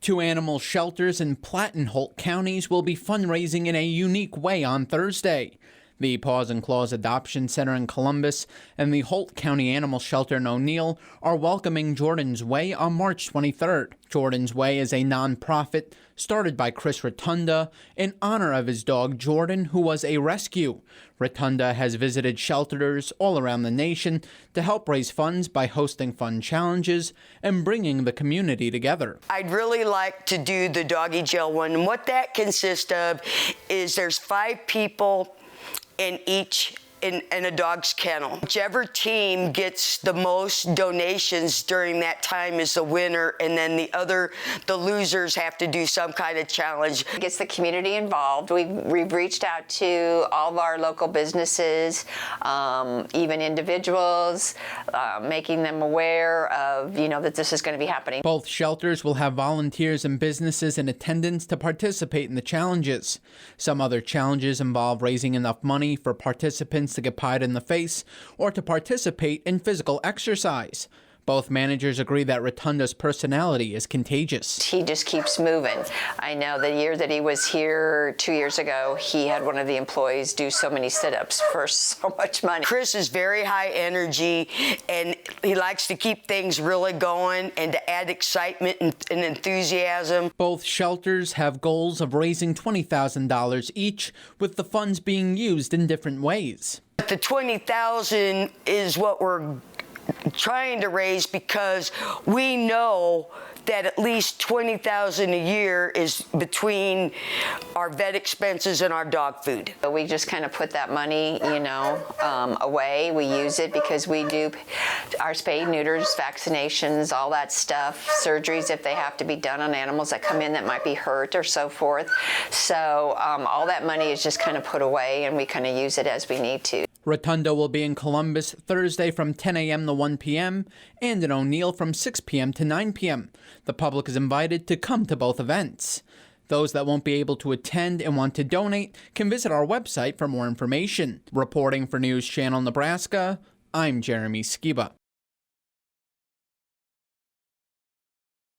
Two animal shelters in Platte and Holt counties will be fundraising in a unique way on Thursday. The Paws and Claws Adoption Center in Columbus and the Holt County Animal Shelter in O'Neill are welcoming Jordan's Way on March 23rd. Jordan's Way is a nonprofit started by Chris Rotunda in honor of his dog Jordan, who was a rescue. Rotunda has visited shelters all around the nation to help raise funds by hosting fun challenges and bringing the community together. I'd really like to do the doggy jail one, and what that consists of is there's 5 people in a dog's kennel. Whichever team gets the most donations during that time is the winner, and then the losers have to do some kind of challenge. It gets the community involved. We've reached out to all of our local businesses, even individuals, making them aware of, that this is going to be happening. Both shelters will have volunteers and businesses in attendance to participate in the challenges. Some other challenges involve raising enough money for participants to get pied in the face or to participate in physical exercise. Both managers agree that Rotunda's personality is contagious. He just keeps moving. I know the year that he was here 2 years ago, he had one of the employees do so many sit-ups for so much money. Chris is very high energy, and he likes to keep things really going and to add excitement and enthusiasm. Both shelters have goals of raising $20,000 each, with the funds being used in different ways. The $20,000 is what we're trying to raise because we know that at least $20,000 a year is between our vet expenses and our dog food. We just kind of put that money, away. We use it because we do our spay, neuters, vaccinations, all that stuff, surgeries if they have to be done on animals that come in that might be hurt or so forth. So all that money is just kind of put away, and we kind of use it as we need to. Rotunda will be in Columbus Thursday from 10 a.m. to 1 p.m. and in O'Neill from 6 p.m. to 9 p.m. The public is invited to come to both events. Those that won't be able to attend and want to donate can visit our website for more information. Reporting for News Channel Nebraska, I'm Jeremy Skiba.